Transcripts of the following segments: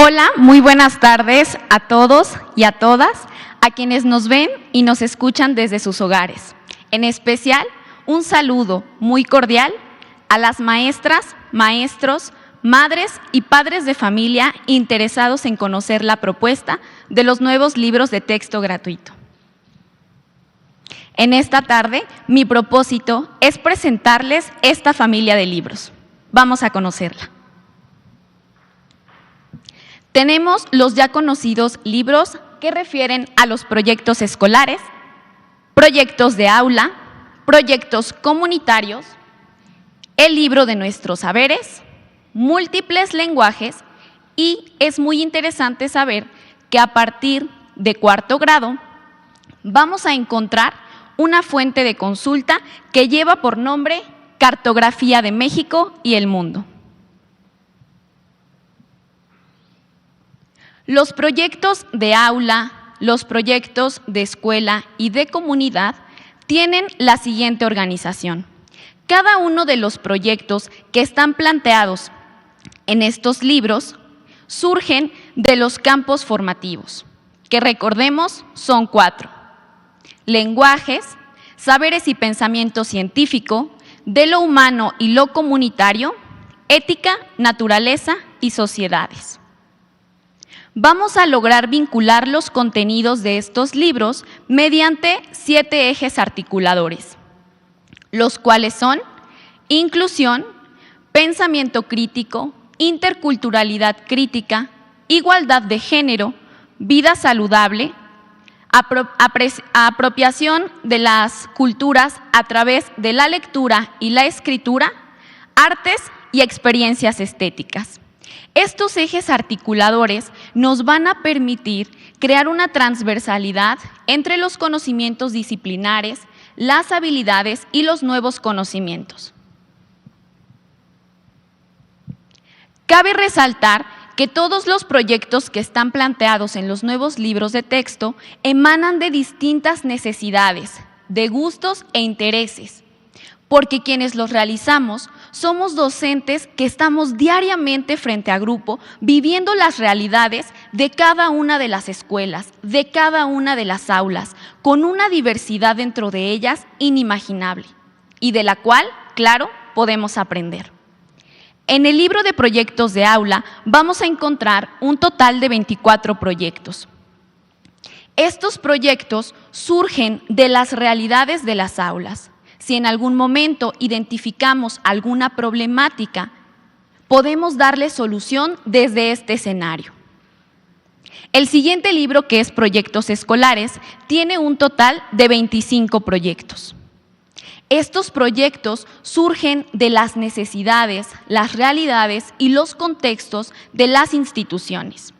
Hola, muy buenas tardes a todos y a todas, a quienes nos ven y nos escuchan desde sus hogares. En especial, un saludo muy cordial a las maestras, maestros, madres y padres de familia interesados en conocer la propuesta de los nuevos libros de texto gratuito. En esta tarde, mi propósito es presentarles esta familia de libros. Vamos a conocerla. Tenemos los ya conocidos libros que refieren a los proyectos escolares, proyectos de aula, proyectos comunitarios, el libro de nuestros saberes, múltiples lenguajes, y es muy interesante saber que a partir de cuarto grado vamos a encontrar una fuente de consulta que lleva por nombre Cartografía de México y el Mundo. Los proyectos de aula, los proyectos de escuela y de comunidad tienen la siguiente organización. Cada uno de los proyectos que están planteados en estos libros surgen de los campos formativos, que recordemos son 4: lenguajes, saberes y pensamiento científico, de lo humano y lo comunitario, ética, naturaleza y sociedades. Vamos a lograr vincular los contenidos de estos libros mediante 7 ejes articuladores, los cuales son inclusión, pensamiento crítico, interculturalidad crítica, igualdad de género, vida saludable, apropiación de las culturas a través de la lectura y la escritura, artes y experiencias estéticas. Estos ejes articuladores nos van a permitir crear una transversalidad entre los conocimientos disciplinares, las habilidades y los nuevos conocimientos. Cabe resaltar que todos los proyectos que están planteados en los nuevos libros de texto emanan de distintas necesidades, de gustos e intereses, porque quienes los realizamos somos docentes que estamos diariamente frente a grupo viviendo las realidades de cada una de las escuelas, de cada una de las aulas, con una diversidad dentro de ellas inimaginable y de la cual, claro, podemos aprender. En el libro de proyectos de aula vamos a encontrar un total de 24 proyectos. Estos proyectos surgen de las realidades de las aulas. Si en algún momento identificamos alguna problemática, podemos darle solución desde este escenario. El siguiente libro, que es Proyectos Escolares, tiene un total de 25 proyectos. Estos proyectos surgen de las necesidades, las realidades y los contextos de las instituciones.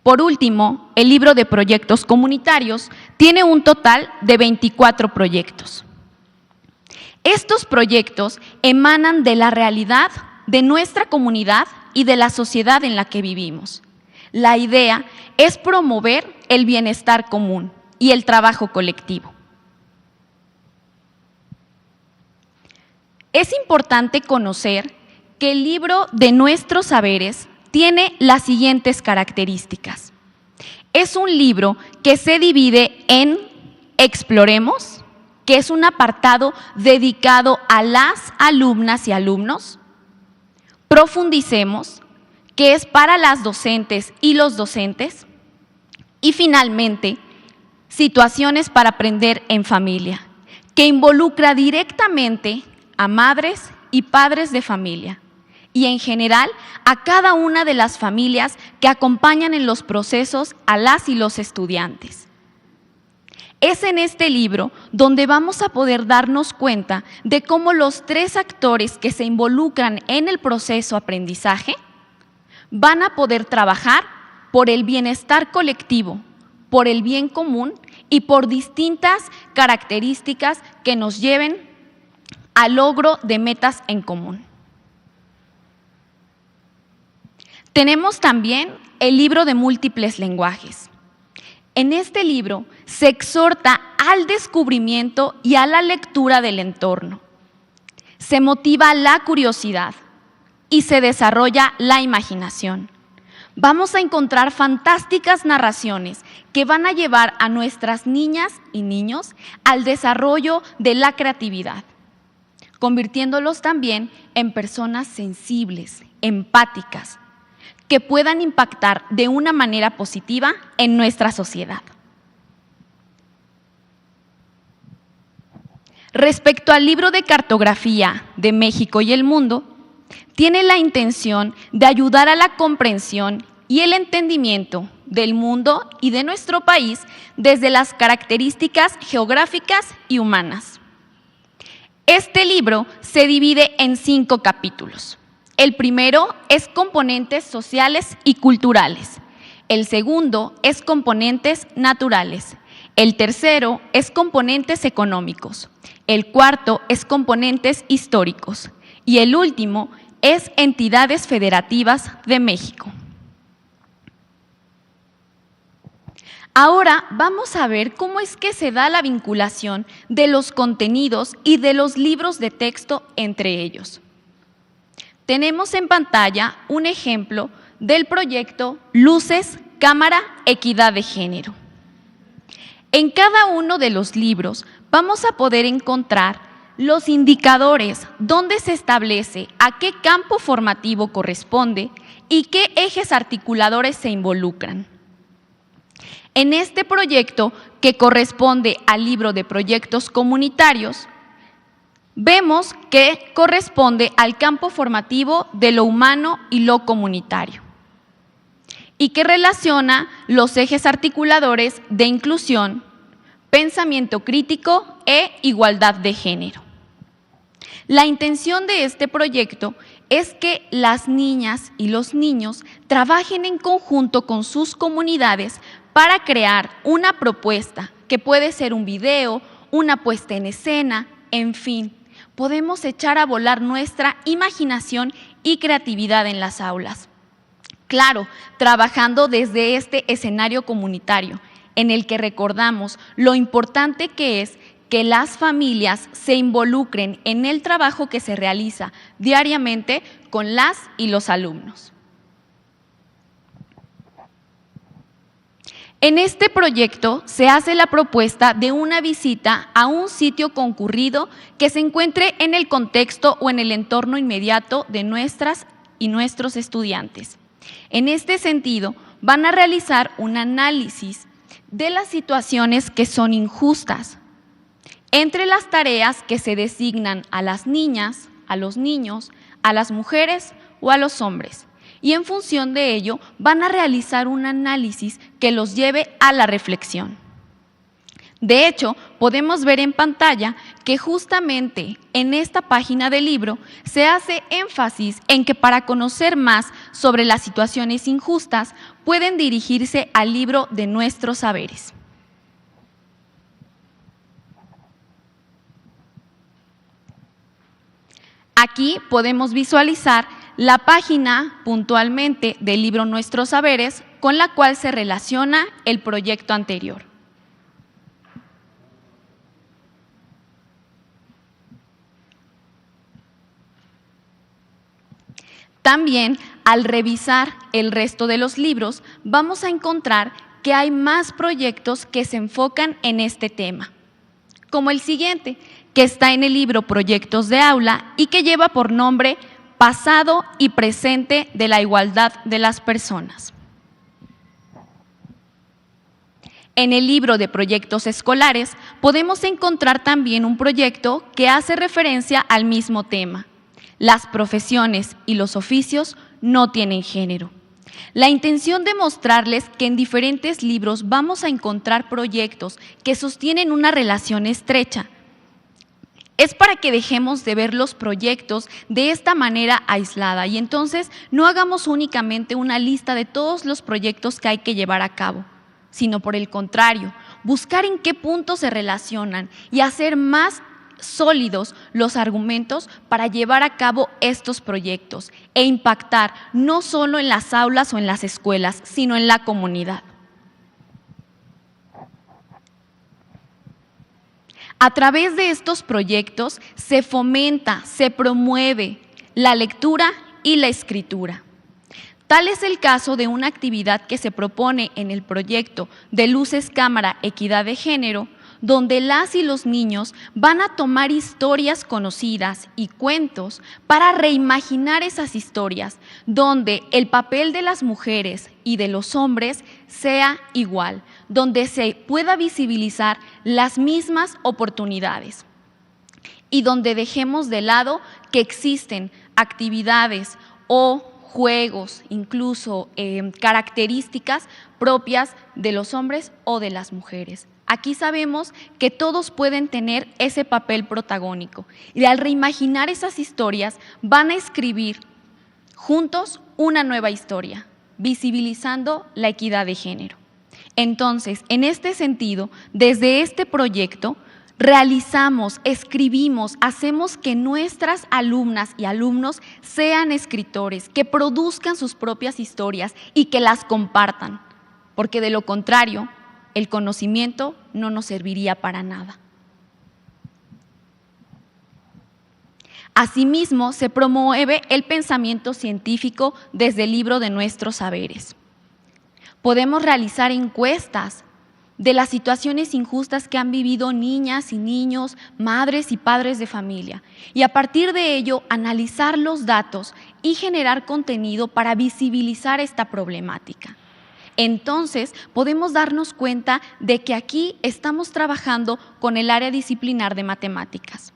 Por último, el libro de proyectos comunitarios tiene un total de 24 proyectos. Estos proyectos emanan de la realidad de nuestra comunidad y de la sociedad en la que vivimos. La idea es promover el bienestar común y el trabajo colectivo. Es importante conocer que el libro de nuestros saberes tiene las siguientes características. Es un libro que se divide en Exploremos, que es un apartado dedicado a las alumnas y alumnos; Profundicemos, que es para las docentes y los docentes; y finalmente, Situaciones para aprender en familia, que involucra directamente a madres y padres de familia, y en general a cada una de las familias que acompañan en los procesos a las y los estudiantes. Es en este libro donde vamos a poder darnos cuenta de cómo los 3 actores que se involucran en el proceso aprendizaje van a poder trabajar por el bienestar colectivo, por el bien común y por distintas características que nos lleven al logro de metas en común. Tenemos también el libro de múltiples lenguajes. En este libro se exhorta al descubrimiento y a la lectura del entorno. Se motiva la curiosidad, y se desarrolla la imaginación. Vamos a encontrar fantásticas narraciones que van a llevar a nuestras niñas y niños al desarrollo de la creatividad, convirtiéndolos también en personas sensibles, empáticas, que puedan impactar de una manera positiva en nuestra sociedad. Respecto al libro de cartografía de México y el mundo, tiene la intención de ayudar a la comprensión y el entendimiento del mundo y de nuestro país desde las características geográficas y humanas. Este libro se divide en 5 capítulos. El primero es componentes sociales y culturales. El segundo es componentes naturales. El tercero es componentes económicos. El cuarto es componentes históricos. Y el último es entidades federativas de México. Ahora vamos a ver cómo es que se da la vinculación de los contenidos y de los libros de texto entre ellos. Tenemos en pantalla un ejemplo del proyecto Luces, Cámara, Equidad de Género. En cada uno de los libros vamos a poder encontrar los indicadores donde se establece a qué campo formativo corresponde y qué ejes articuladores se involucran. En este proyecto, que corresponde al libro de proyectos comunitarios, vemos que corresponde al campo formativo de lo humano y lo comunitario, y que relaciona los ejes articuladores de inclusión, pensamiento crítico e igualdad de género. La intención de este proyecto es que las niñas y los niños trabajen en conjunto con sus comunidades para crear una propuesta que puede ser un video, una puesta en escena, en fin, podemos echar a volar nuestra imaginación y creatividad en las aulas. Claro, trabajando desde este escenario comunitario, en el que recordamos lo importante que es que las familias se involucren en el trabajo que se realiza diariamente con las y los alumnos. En este proyecto se hace la propuesta de una visita a un sitio concurrido que se encuentre en el contexto o en el entorno inmediato de nuestras y nuestros estudiantes. En este sentido, van a realizar un análisis de las situaciones que son injustas entre las tareas que se designan a las niñas, a los niños, a las mujeres o a los hombres. Y en función de ello van a realizar un análisis que los lleve a la reflexión. De hecho, podemos ver en pantalla que justamente en esta página del libro se hace énfasis en que para conocer más sobre las situaciones injustas pueden dirigirse al libro de Nuestros Saberes. Aquí podemos visualizar la página puntualmente del libro Nuestros Saberes con la cual se relaciona el proyecto anterior. También, al revisar el resto de los libros, vamos a encontrar que hay más proyectos que se enfocan en este tema, como el siguiente, que está en el libro Proyectos de Aula y que lleva por nombre Pasado y Presente de la Igualdad de las Personas. En el libro de Proyectos Escolares podemos encontrar también un proyecto que hace referencia al mismo tema. Las profesiones y los oficios no tienen género. La intención de mostrarles que en diferentes libros vamos a encontrar proyectos que sostienen una relación estrecha. Es para que dejemos de ver los proyectos de esta manera aislada y entonces no hagamos únicamente una lista de todos los proyectos que hay que llevar a cabo, sino por el contrario, buscar en qué puntos se relacionan y hacer más sólidos los argumentos para llevar a cabo estos proyectos e impactar no solo en las aulas o en las escuelas, sino en la comunidad. A través de estos proyectos se fomenta, se promueve la lectura y la escritura. Tal es el caso de una actividad que se propone en el proyecto de Luces Cámara Equidad de Género, donde las y los niños van a tomar historias conocidas y cuentos para reimaginar esas historias, donde el papel de las mujeres y de los hombres sea igual, donde se pueda visibilizar las mismas oportunidades y donde dejemos de lado que existen actividades o juegos, incluso características propias de los hombres o de las mujeres. Aquí sabemos que todos pueden tener ese papel protagónico y al reimaginar esas historias van a escribir juntos una nueva historia, visibilizando la equidad de género. Entonces, en este sentido, desde este proyecto, realizamos, escribimos, hacemos que nuestras alumnas y alumnos sean escritores, que produzcan sus propias historias y que las compartan, porque de lo contrario, el conocimiento no nos serviría para nada. Asimismo, se promueve el pensamiento científico desde el libro de nuestros saberes. Podemos realizar encuestas de las situaciones injustas que han vivido niñas y niños, madres y padres de familia, y a partir de ello analizar los datos y generar contenido para visibilizar esta problemática. Entonces, podemos darnos cuenta de que aquí estamos trabajando con el área disciplinar de matemáticas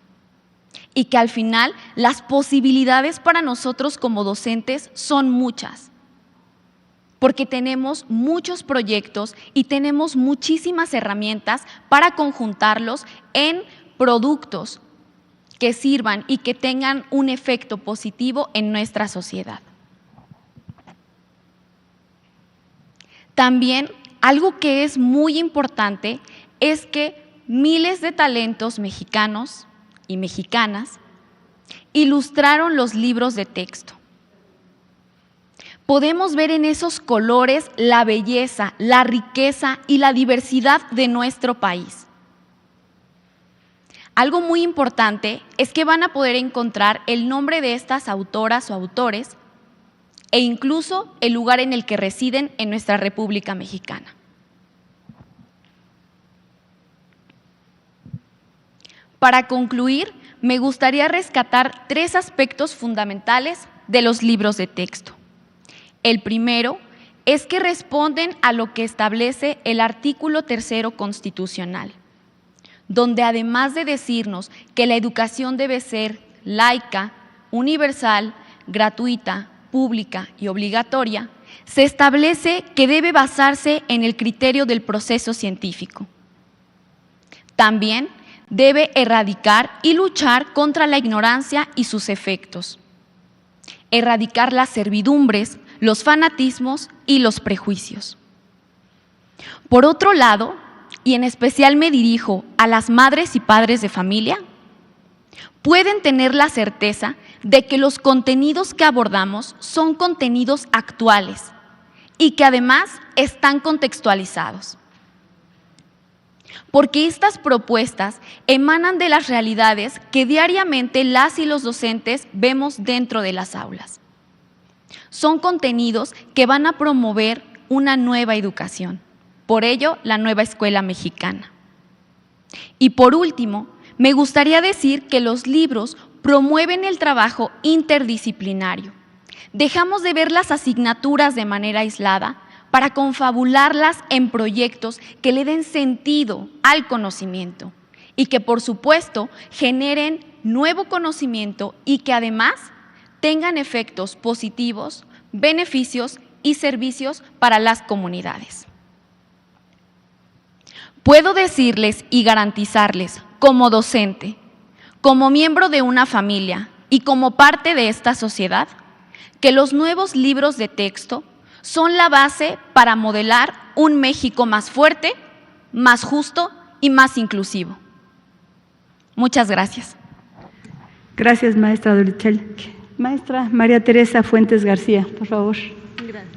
y que al final las posibilidades para nosotros como docentes son muchas, porque tenemos muchos proyectos y tenemos muchísimas herramientas para conjuntarlos en productos que sirvan y que tengan un efecto positivo en nuestra sociedad. También algo que es muy importante es que miles de talentos mexicanos y mexicanas ilustraron los libros de texto. Podemos ver en esos colores la belleza, la riqueza y la diversidad de nuestro país. Algo muy importante es que van a poder encontrar el nombre de estas autoras o autores e incluso el lugar en el que residen en nuestra República Mexicana. Para concluir, me gustaría rescatar 3 aspectos fundamentales de los libros de texto. El primero es que responden a lo que establece el artículo 3 constitucional, donde además de decirnos que la educación debe ser laica, universal, gratuita, pública y obligatoria, se establece que debe basarse en el criterio del proceso científico. También debe erradicar y luchar contra la ignorancia y sus efectos, erradicar las servidumbres, los fanatismos y los prejuicios. Por otro lado, y en especial me dirijo a las madres y padres de familia, pueden tener la certeza de que los contenidos que abordamos son contenidos actuales y que además están contextualizados. Porque estas propuestas emanan de las realidades que diariamente las y los docentes vemos dentro de las aulas. Son contenidos que van a promover una nueva educación, por ello la nueva escuela mexicana. Y por último, me gustaría decir que los libros promueven el trabajo interdisciplinario. Dejamos de ver las asignaturas de manera aislada para confabularlas en proyectos que le den sentido al conocimiento y que, por supuesto, generen nuevo conocimiento y que además tengan efectos positivos, beneficios y servicios para las comunidades. Puedo decirles y garantizarles, como docente, como miembro de una familia y como parte de esta sociedad, que los nuevos libros de texto son la base para modelar un México más fuerte, más justo y más inclusivo. Muchas gracias. Gracias, maestra Dorichel. Maestra María Teresa Fuentes García, por favor. Gracias.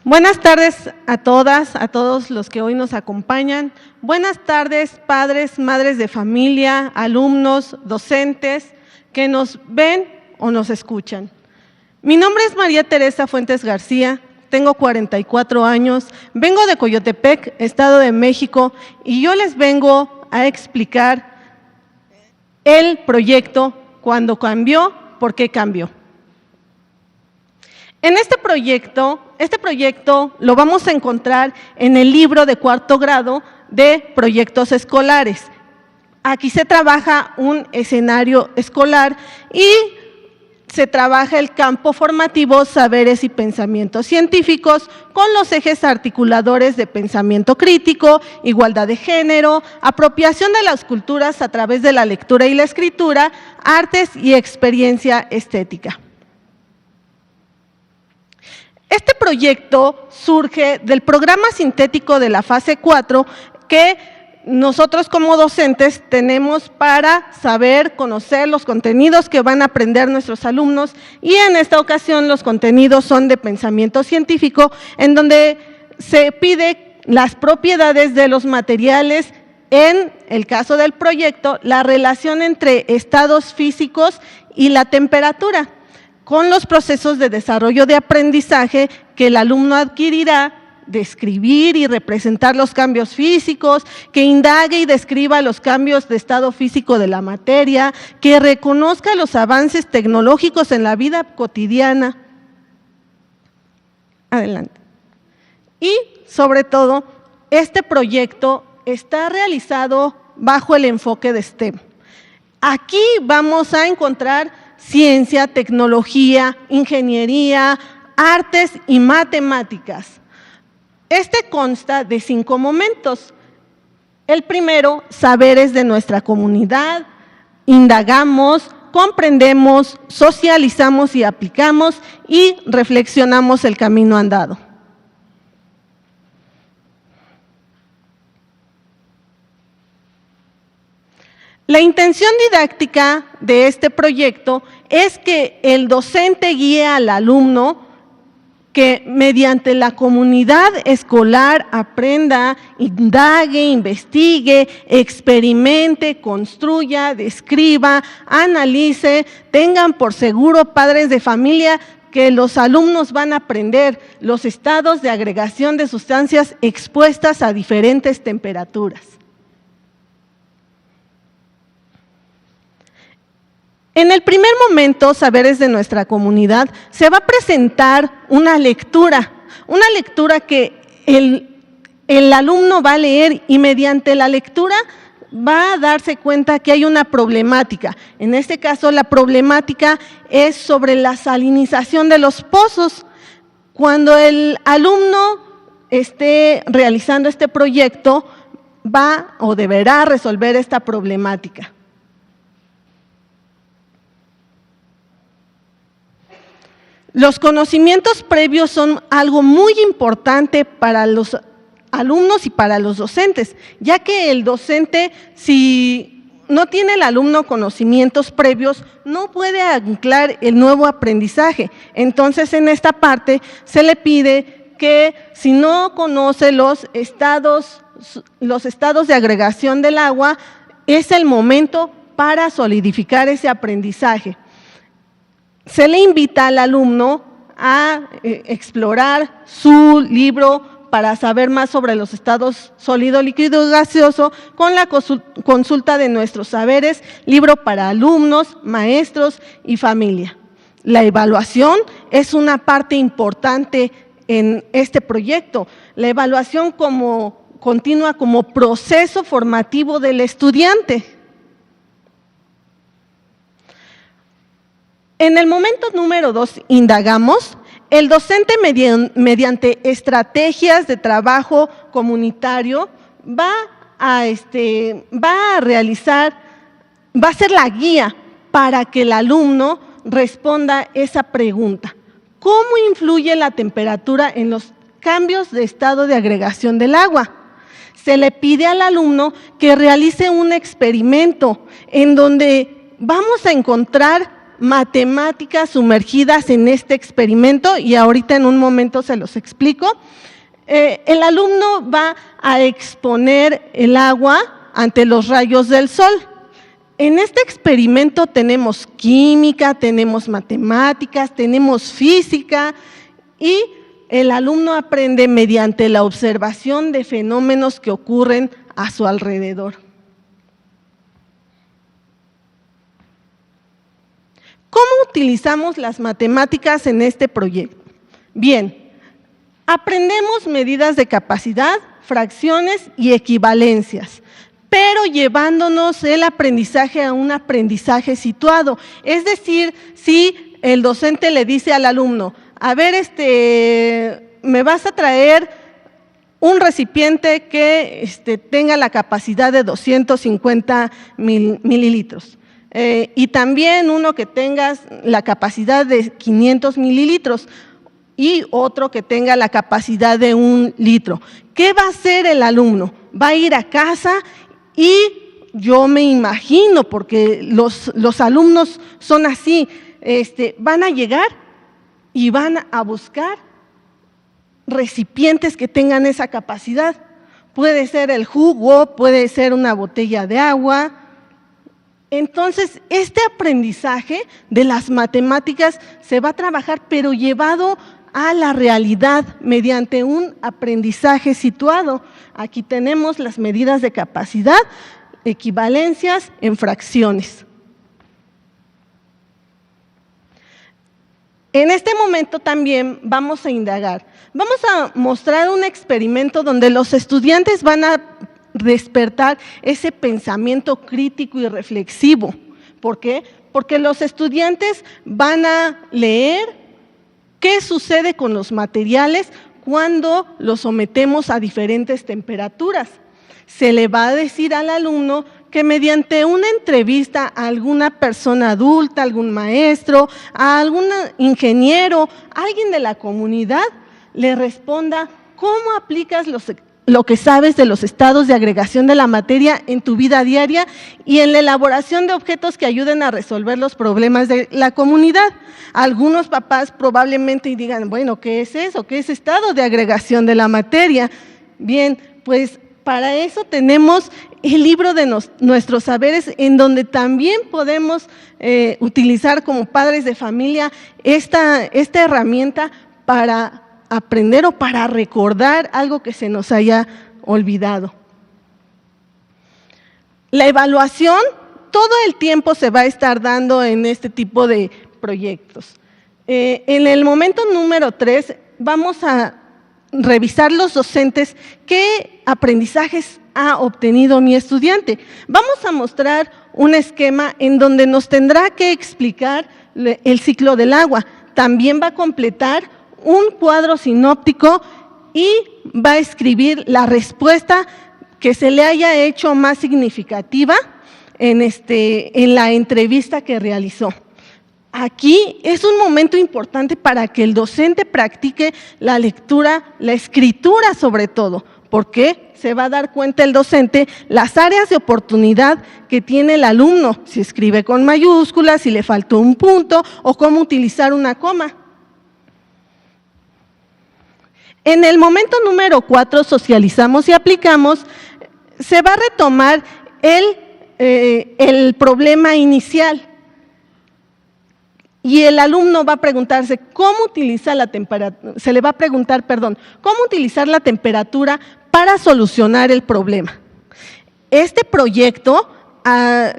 Buenas tardes a todas, a todos los que hoy nos acompañan. Buenas tardes, padres, madres de familia, alumnos, docentes que nos ven o nos escuchan. Mi nombre es María Teresa Fuentes García, tengo 44 años, vengo de Coyotepec, Estado de México, y yo les vengo a explicar el proyecto Cuando cambió, ¿por qué cambió? En este proyecto lo vamos a encontrar en el libro de cuarto grado de proyectos escolares. Aquí se trabaja un escenario escolar y se trabaja el campo formativo saberes y pensamientos científicos con los ejes articuladores de pensamiento crítico, igualdad de género, apropiación de las culturas a través de la lectura y la escritura, artes y experiencia estética. Este proyecto surge del programa sintético de la fase 4 que nosotros como docentes tenemos para saber, conocer los contenidos que van a aprender nuestros alumnos, y en esta ocasión los contenidos son de pensamiento científico, en donde se pide las propiedades de los materiales, en el caso del proyecto, la relación entre estados físicos y la temperatura, con los procesos de desarrollo de aprendizaje que el alumno adquirirá, describir y representar los cambios físicos, que indague y describa los cambios de estado físico de la materia, que reconozca los avances tecnológicos en la vida cotidiana. Adelante. Y, sobre todo, este proyecto está realizado bajo el enfoque de STEM. Aquí vamos a encontrar ciencia, tecnología, ingeniería, artes y matemáticas. Este consta de 5 momentos. El primero, saberes de nuestra comunidad, indagamos, comprendemos, socializamos y aplicamos, y reflexionamos el camino andado. La intención didáctica de este proyecto es que el docente guíe al alumno que mediante la comunidad escolar aprenda, indague, investigue, experimente, construya, describa, analice, tengan por seguro padres de familia que los alumnos van a aprender los estados de agregación de sustancias expuestas a diferentes temperaturas. En el primer momento, saberes de nuestra comunidad, se va a presentar una lectura que el alumno va a leer, y mediante la lectura va a darse cuenta que hay una problemática. En este caso, la problemática es sobre la salinización de los pozos. Cuando el alumno esté realizando este proyecto, va o deberá resolver esta problemática. Los conocimientos previos son algo muy importante para los alumnos y para los docentes, ya que el docente, si no tiene el alumno conocimientos previos, no puede anclar el nuevo aprendizaje. Entonces, en esta parte se le pide que si no conoce los estados de agregación del agua, es el momento para solidificar ese aprendizaje. Se le invita al alumno a explorar su libro para saber más sobre los estados sólido, líquido y gaseoso con la consulta de nuestros saberes, libro para alumnos, maestros y familia. La evaluación es una parte importante en este proyecto. La evaluación continua como proceso formativo del estudiante. En el momento número 2, indagamos. El docente, mediante estrategias de trabajo comunitario, va a ser la guía para que el alumno responda esa pregunta. ¿Cómo influye la temperatura en los cambios de estado de agregación del agua? Se le pide al alumno que realice un experimento en donde vamos a encontrar matemáticas sumergidas en este experimento y ahorita en un momento se los explico. El alumno va a exponer el agua ante los rayos del sol. En este experimento tenemos química, tenemos matemáticas, tenemos física y el alumno aprende mediante la observación de fenómenos que ocurren a su alrededor. ¿Cómo utilizamos las matemáticas en este proyecto? Bien, aprendemos medidas de capacidad, fracciones y equivalencias, pero llevándonos el aprendizaje a un aprendizaje situado. Es decir, si el docente le dice al alumno, a ver, me vas a traer un recipiente que tenga la capacidad de 250 mililitros. Y también uno que tenga la capacidad de 500 mililitros y otro que tenga la capacidad de 1 litro. ¿Qué va a hacer el alumno? Va a ir a casa y yo me imagino, porque los alumnos son así, van a llegar y van a buscar recipientes que tengan esa capacidad. Puede ser el jugo, puede ser una botella de agua. Entonces, este aprendizaje de las matemáticas se va a trabajar, pero llevado a la realidad mediante un aprendizaje situado. Aquí tenemos las medidas de capacidad, equivalencias en fracciones. En este momento también vamos a indagar. Vamos a mostrar un experimento donde los estudiantes van a despertar ese pensamiento crítico y reflexivo. ¿Por qué? Porque los estudiantes van a leer qué sucede con los materiales cuando los sometemos a diferentes temperaturas. Se le va a decir al alumno que mediante una entrevista a alguna persona adulta, algún maestro, a algún ingeniero, alguien de la comunidad, le responda cómo aplicas lo que sabes de los estados de agregación de la materia en tu vida diaria y en la elaboración de objetos que ayuden a resolver los problemas de la comunidad. Algunos papás probablemente digan, bueno, ¿qué es eso? ¿Qué es estado de agregación de la materia? Bien, pues para eso tenemos el libro de nuestros saberes, en donde también podemos utilizar como padres de familia esta herramienta para aprender o para recordar algo que se nos haya olvidado. La evaluación todo el tiempo se va a estar dando en este tipo de proyectos. En el momento número 3 vamos a revisar los docentes qué aprendizajes ha obtenido mi estudiante. Vamos a mostrar un esquema en donde nos tendrá que explicar el ciclo del agua. También va a completar un cuadro sinóptico y va a escribir la respuesta que se le haya hecho más significativa en la entrevista que realizó. Aquí es un momento importante para que el docente practique la lectura, la escritura sobre todo, porque se va a dar cuenta el docente las áreas de oportunidad que tiene el alumno, si escribe con mayúsculas, si le faltó un punto o cómo utilizar una coma. En el momento número 4, socializamos y aplicamos, se va a retomar el problema inicial. Y el alumno va a preguntarse cómo utiliza la temperatura, se le va a preguntar, cómo utilizar la temperatura para solucionar el problema. Este proyecto,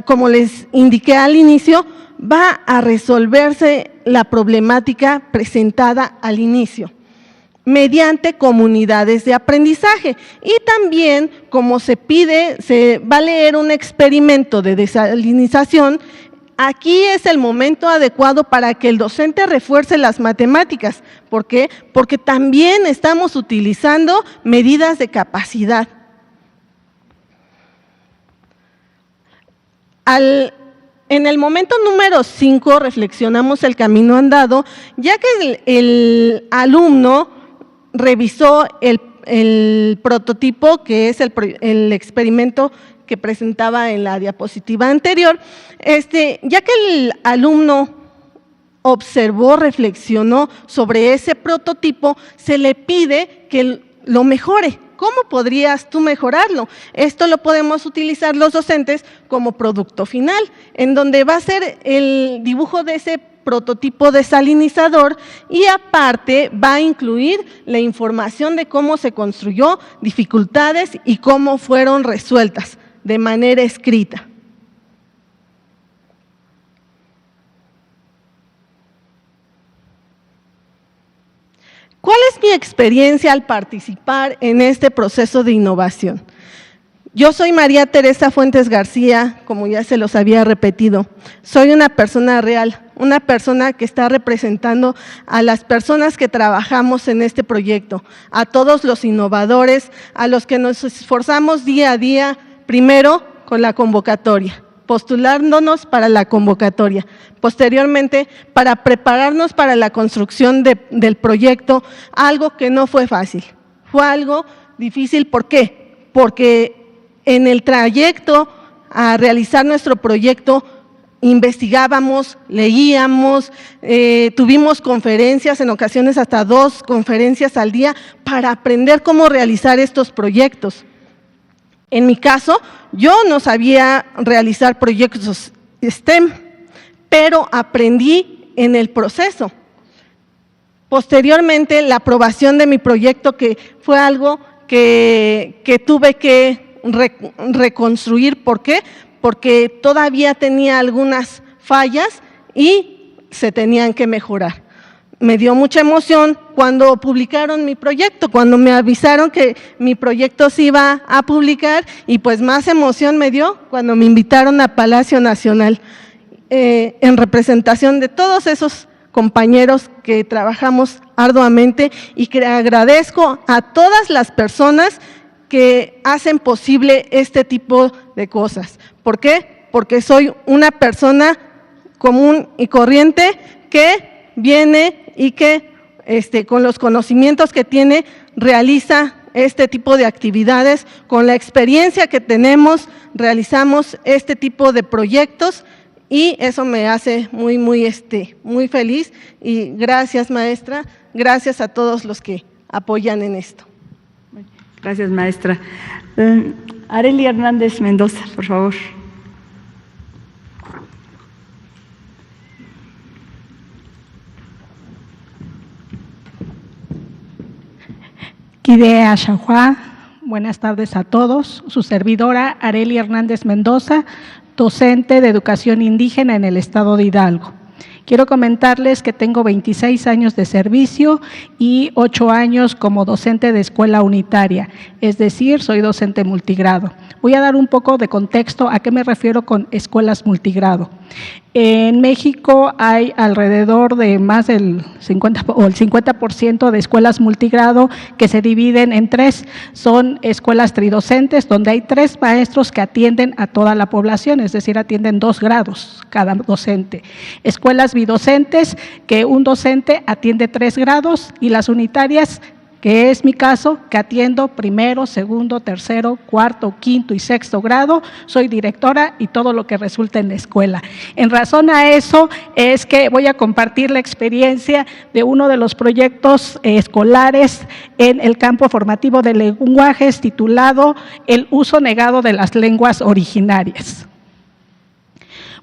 como les indiqué al inicio, va a resolverse la problemática presentada al inicio mediante comunidades de aprendizaje. Y también, como se pide, se va a leer un experimento de desalinización. Aquí es el momento adecuado para que el docente refuerce las matemáticas. ¿Por qué? Porque también estamos utilizando medidas de capacidad. En el momento número 5 reflexionamos el camino andado, ya que el alumno revisó el prototipo, que es el experimento que presentaba en la diapositiva anterior. Ya que el alumno observó, reflexionó sobre ese prototipo, se le pide que lo mejore. ¿Cómo podrías tú mejorarlo? Esto lo podemos utilizar los docentes como producto final, en donde va a ser el dibujo de ese prototipo desalinizador y aparte va a incluir la información de cómo se construyó, dificultades y cómo fueron resueltas de manera escrita. ¿Cuál es mi experiencia al participar en este proceso de innovación? Yo soy María Teresa Fuentes García, como ya se los había repetido. Soy una persona real, una persona que está representando a las personas que trabajamos en este proyecto, a todos los innovadores, a los que nos esforzamos día a día, primero con la convocatoria, postulándonos para la convocatoria, posteriormente para prepararnos para la construcción del proyecto, algo que no fue fácil, fue algo difícil. ¿Por qué? Porque en el trayecto a realizar nuestro proyecto investigábamos, leíamos, tuvimos conferencias, en ocasiones hasta 2 conferencias al día para aprender cómo realizar estos proyectos. En mi caso, yo no sabía realizar proyectos STEM, pero aprendí en el proceso. Posteriormente, la aprobación de mi proyecto, que fue algo que tuve que reconstruir. ¿Por qué? Porque todavía tenía algunas fallas y se tenían que mejorar. Me dio mucha emoción cuando publicaron mi proyecto, cuando me avisaron que mi proyecto se iba a publicar, y pues más emoción me dio cuando me invitaron a Palacio Nacional en representación de todos esos compañeros que trabajamos arduamente, y que agradezco a todas las personas que hacen posible este tipo de cosas. ¿Por qué? Porque soy una persona común y corriente que viene y que con los conocimientos que tiene realiza este tipo de actividades. Con la experiencia que tenemos realizamos este tipo de proyectos y eso me hace muy feliz. Y gracias, maestra, gracias a todos los que apoyan en esto. Gracias, maestra. Arely Hernández Mendoza, por favor. Kide Ashahua, buenas tardes a todos. Su servidora Arely Hernández Mendoza, docente de educación indígena en el estado de Hidalgo. Quiero comentarles que tengo 26 años de servicio y 8 años como docente de escuela unitaria, es decir, soy docente multigrado. Voy a dar un poco de contexto a qué me refiero con escuelas multigrado. En México hay alrededor de más del 50% de escuelas multigrado que se dividen en 3. Son escuelas tridocentes donde hay 3 maestros que atienden a toda la población, es decir, atienden 2 grados cada docente. Escuelas bidocentes que un docente atiende 3 grados y las unitarias, que es mi caso, que atiendo primero, segundo, tercero, cuarto, quinto y sexto grado, soy directora y todo lo que resulta en la escuela. En razón a eso es que voy a compartir la experiencia de uno de los proyectos escolares en el campo formativo de lenguajes titulado El uso negado de las lenguas originarias.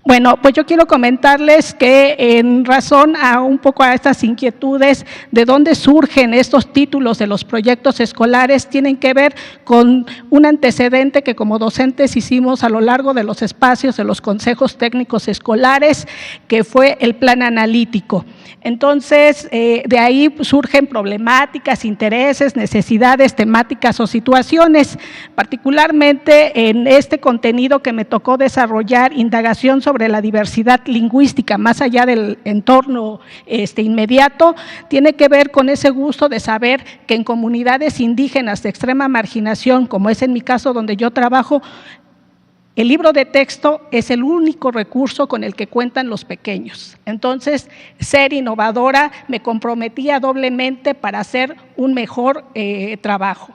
Bueno, pues yo quiero comentarles que en razón a un poco a estas inquietudes de dónde surgen estos títulos de los proyectos escolares, tienen que ver con un antecedente que como docentes hicimos a lo largo de los espacios de los consejos técnicos escolares, que fue el plan analítico. Entonces, de ahí surgen problemáticas, intereses, necesidades, temáticas o situaciones, particularmente en este contenido que me tocó desarrollar, indagación sobre la diversidad lingüística, más allá del entorno inmediato, tiene que ver con ese gusto de saber que en comunidades indígenas de extrema marginación, como es en mi caso donde yo trabajo, el libro de texto es el único recurso con el que cuentan los pequeños. Entonces, ser innovadora me comprometía doblemente para hacer un mejor trabajo.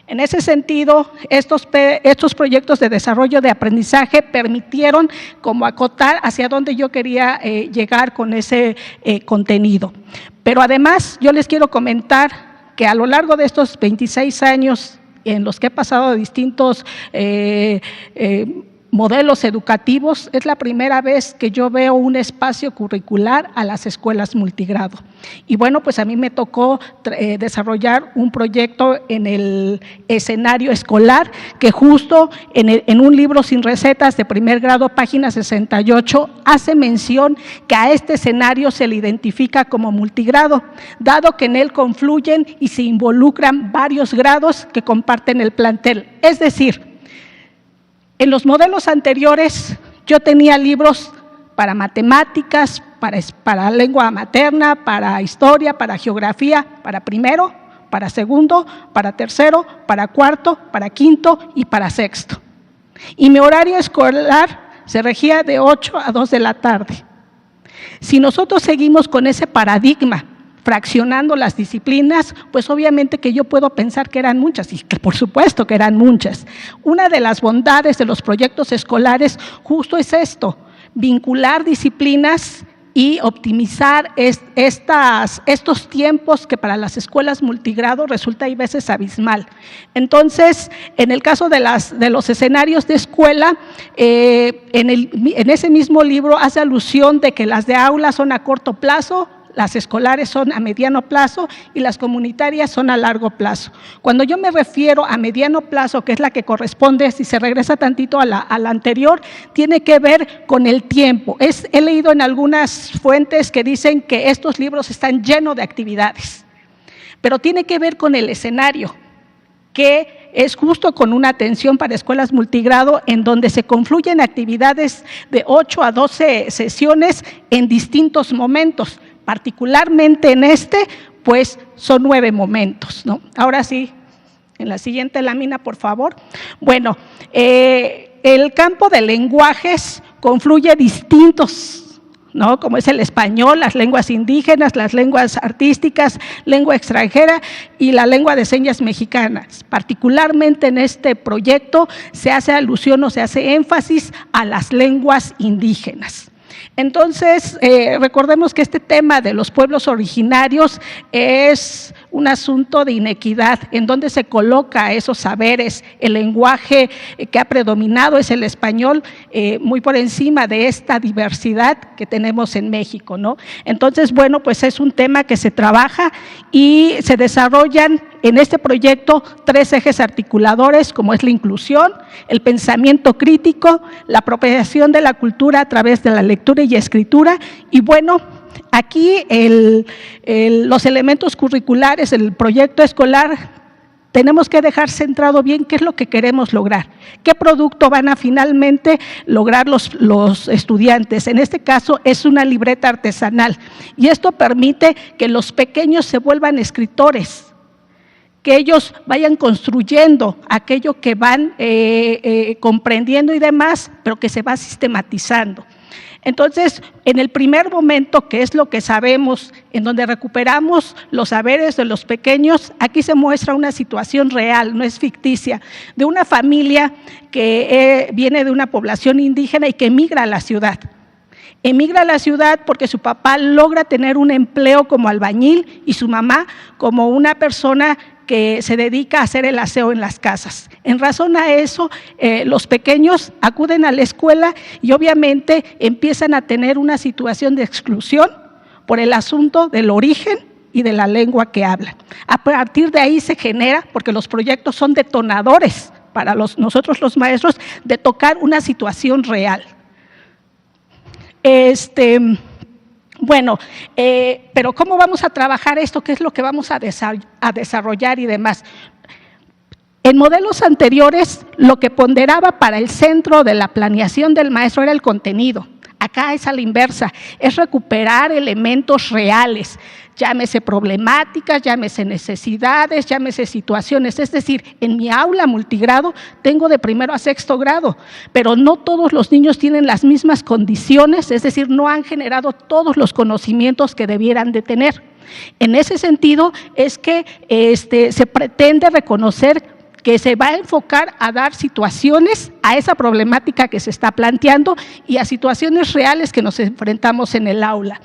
En ese sentido, estos proyectos de desarrollo de aprendizaje permitieron como acotar hacia dónde yo quería llegar con ese contenido. Pero además, yo les quiero comentar que a lo largo de estos 26 años en los que he pasado de distintos modelos educativos, es la primera vez que yo veo un espacio curricular a las escuelas multigrado. Y bueno, pues a mí me tocó desarrollar un proyecto en el escenario escolar que justo en un libro sin recetas de primer grado, página 68, hace mención que a este escenario se le identifica como multigrado, dado que en él confluyen y se involucran varios grados que comparten el plantel. Es decir, en los modelos anteriores yo tenía libros para matemáticas, para lengua materna, para historia, para geografía, para primero, para segundo, para tercero, para cuarto, para quinto y para sexto. Y mi horario escolar se regía de 8 a 2 de la tarde. Si nosotros seguimos con ese paradigma, fraccionando las disciplinas, pues obviamente que yo puedo pensar que eran muchas, y que por supuesto que eran muchas. Una de las bondades de los proyectos escolares justo es esto, vincular disciplinas y optimizar estos tiempos que para las escuelas multigrado resulta a veces abismal. Entonces, en el caso de los escenarios de escuela, en ese mismo libro hace alusión de que las de aula son a corto plazo, las escolares son a mediano plazo y las comunitarias son a largo plazo. Cuando yo me refiero a mediano plazo, que es la que corresponde, si se regresa tantito a la anterior, tiene que ver con el tiempo. He leído en algunas fuentes que dicen que estos libros están llenos de actividades, pero tiene que ver con el escenario, que es justo con una atención para escuelas multigrado en donde se confluyen actividades de 8 a 12 sesiones en distintos momentos. Particularmente en pues son 9 momentos, ¿no? Ahora sí, en la siguiente lámina, por favor. Bueno, el campo de lenguajes confluye distintos, ¿no? Como es el español, las lenguas indígenas, las lenguas artísticas, lengua extranjera y la lengua de señas mexicanas. Particularmente en este proyecto se hace alusión o se hace énfasis a las lenguas indígenas. Entonces, recordemos que este tema de los pueblos originarios es un asunto de inequidad, en donde se coloca esos saberes. El lenguaje que ha predominado es el español, muy por encima de esta diversidad que tenemos en México, ¿no? Entonces, bueno, pues es un tema que se trabaja y se desarrollan en este proyecto 3 ejes articuladores, como es la inclusión, el pensamiento crítico, la apropiación de la cultura a través de la lectura y escritura, y bueno, aquí los elementos curriculares del proyecto escolar tenemos que dejar centrado bien qué es lo que queremos lograr, qué producto van a finalmente lograr los estudiantes. En este caso es una libreta artesanal y esto permite que los pequeños se vuelvan escritores, que ellos vayan construyendo aquello que van comprendiendo y demás, pero que se va sistematizando. Entonces, en el primer momento, que es lo que sabemos, en donde recuperamos los saberes de los pequeños, aquí se muestra una situación real, no es ficticia, de una familia que viene de una población indígena y que emigra a la ciudad. Emigra a la ciudad porque su papá logra tener un empleo como albañil y su mamá como una persona que se dedica a hacer el aseo en las casas. En razón a eso, los pequeños acuden a la escuela y obviamente empiezan a tener una situación de exclusión por el asunto del origen y de la lengua que hablan. A partir de ahí se genera, porque los proyectos son detonadores para nosotros los maestros, de tocar una situación real. Bueno, pero ¿cómo vamos a trabajar esto? ¿Qué es lo que vamos a desarrollar y demás? En modelos anteriores, lo que ponderaba para el centro de la planeación del maestro era el contenido. Acá es a la inversa, es recuperar elementos reales, llámese problemáticas, llámese necesidades, llámese situaciones. Es decir, en mi aula multigrado tengo de primero a sexto grado, pero no todos los niños tienen las mismas condiciones, es decir, no han generado todos los conocimientos que debieran de tener. En ese sentido es que se pretende reconocer que se va a enfocar a dar situaciones a esa problemática que se está planteando y a situaciones reales que nos enfrentamos en el aula.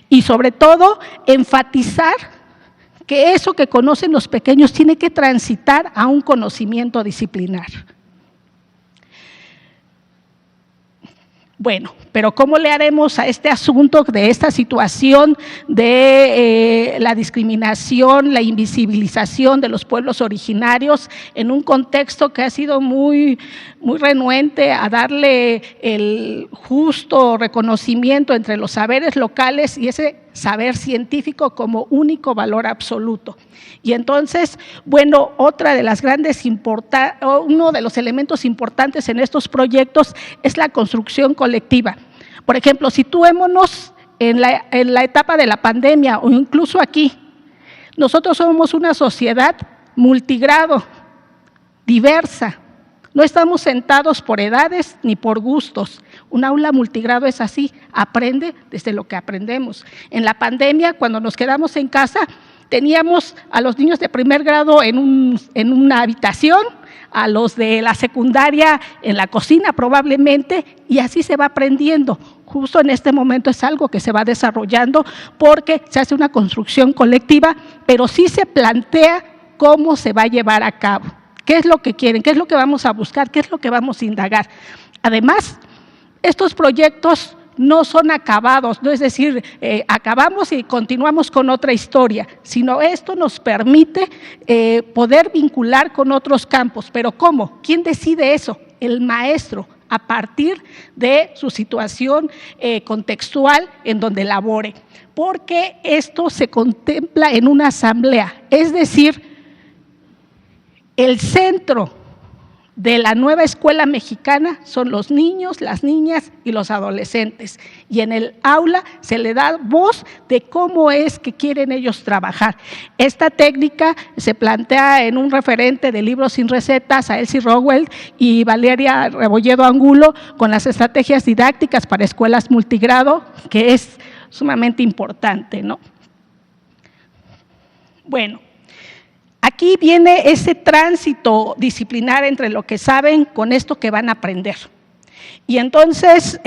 Y sobre todo, enfatizar que eso que conocen los pequeños tiene que transitar a un conocimiento disciplinar. Bueno, pero ¿cómo le haremos a este asunto de esta situación de la discriminación, la invisibilización de los pueblos originarios en un contexto que ha sido muy renuente a darle el justo reconocimiento entre los saberes locales y ese saber científico como único valor absoluto? Y entonces, bueno, uno de los elementos importantes en estos proyectos es la construcción colectiva. Por ejemplo, situémonos en la etapa de la pandemia o incluso aquí. Nosotros somos una sociedad multigrado, diversa. No estamos sentados por edades ni por gustos. Un aula multigrado es así, aprende desde lo que aprendemos. En la pandemia, cuando nos quedamos en casa, teníamos a los niños de primer grado en una habitación, a los de la secundaria en la cocina probablemente, y así se va aprendiendo. Justo en este momento es algo que se va desarrollando porque se hace una construcción colectiva, pero sí se plantea cómo se va a llevar a cabo. ¿Qué es lo que quieren? ¿Qué es lo que vamos a buscar? ¿Qué es lo que vamos a indagar? Además, estos proyectos no son acabados, no es decir, acabamos y continuamos con otra historia, sino esto nos permite poder vincular con otros campos. ¿Pero cómo? ¿Quién decide eso? El maestro, a partir de su situación contextual en donde labore, porque esto se contempla en una asamblea, es decir, el centro de la nueva escuela mexicana son los niños, las niñas y los adolescentes. Y en el aula se le da voz de cómo es que quieren ellos trabajar. Esta técnica se plantea en un referente de Libros sin recetas a Elsie Rowell y Valeria Rebolledo Angulo con las estrategias didácticas para escuelas multigrado, que es sumamente importante, ¿no? Bueno. Aquí viene ese tránsito disciplinar entre lo que saben con esto que van a aprender. Y entonces,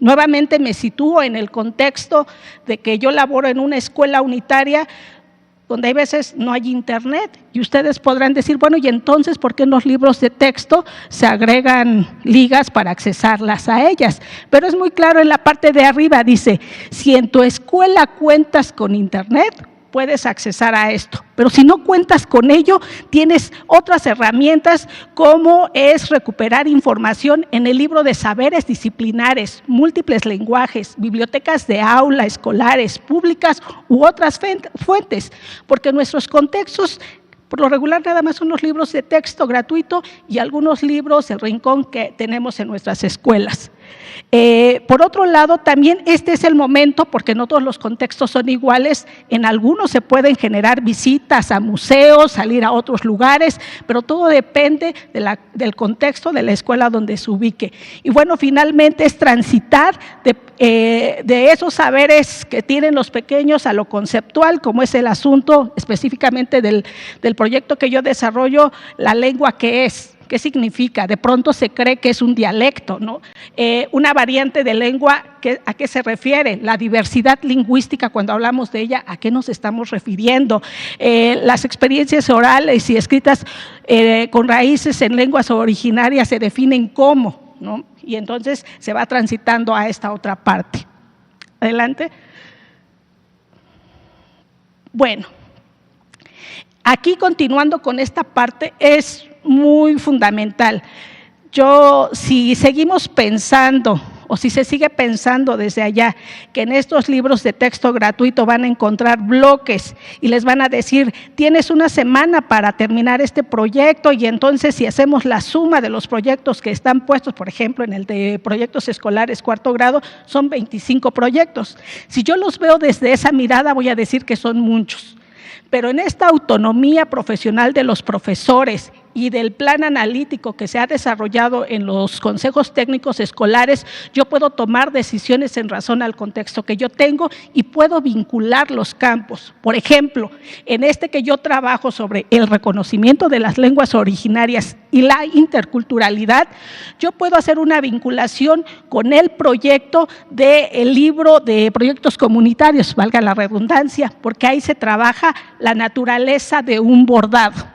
nuevamente me sitúo en el contexto de que yo laboro en una escuela unitaria donde hay veces no hay internet y ustedes podrán decir, bueno, y entonces, ¿por qué en los libros de texto se agregan ligas para accesarlas a ellas? Pero es muy claro en la parte de arriba, dice, si en tu escuela cuentas con internet, puedes accesar a esto, pero si no cuentas con ello, tienes otras herramientas como es recuperar información en el libro de saberes disciplinares, múltiples lenguajes, bibliotecas de aula, escolares, públicas u otras fuentes, porque nuestros contextos por lo regular nada más son los libros de texto gratuito y algunos libros El Rincón que tenemos en nuestras escuelas. Por otro lado, también este es el momento, porque no todos los contextos son iguales, en algunos se pueden generar visitas a museos, salir a otros lugares, pero todo depende del contexto de la escuela donde se ubique. Y bueno, finalmente es transitar de esos saberes que tienen los pequeños a lo conceptual, como es el asunto específicamente del proyecto que yo desarrollo, la lengua que es. ¿Qué significa? De pronto se cree que es un dialecto, ¿no? Una variante de lengua, ¿a qué se refiere? La diversidad lingüística, cuando hablamos de ella, ¿a qué nos estamos refiriendo? Las experiencias orales y escritas con raíces en lenguas originarias se definen cómo, ¿no? Y entonces se va transitando a esta otra parte. Adelante. Bueno, aquí continuando con esta parte es muy fundamental. Si seguimos pensando, o si se sigue pensando desde allá, que en estos libros de texto gratuito van a encontrar bloques y les van a decir, tienes una semana para terminar este proyecto, y entonces si hacemos la suma de los proyectos que están puestos, por ejemplo, en el de proyectos escolares cuarto grado, son 25 proyectos. Si yo los veo desde esa mirada, voy a decir que son muchos. Pero en esta autonomía profesional de los profesores y del plan analítico que se ha desarrollado en los consejos técnicos escolares, yo puedo tomar decisiones en razón al contexto que yo tengo y puedo vincular los campos. Por ejemplo, en este que yo trabajo sobre el reconocimiento de las lenguas originarias y la interculturalidad, yo puedo hacer una vinculación con el proyecto del libro de proyectos comunitarios, valga la redundancia, porque ahí se trabaja la naturaleza de un bordado.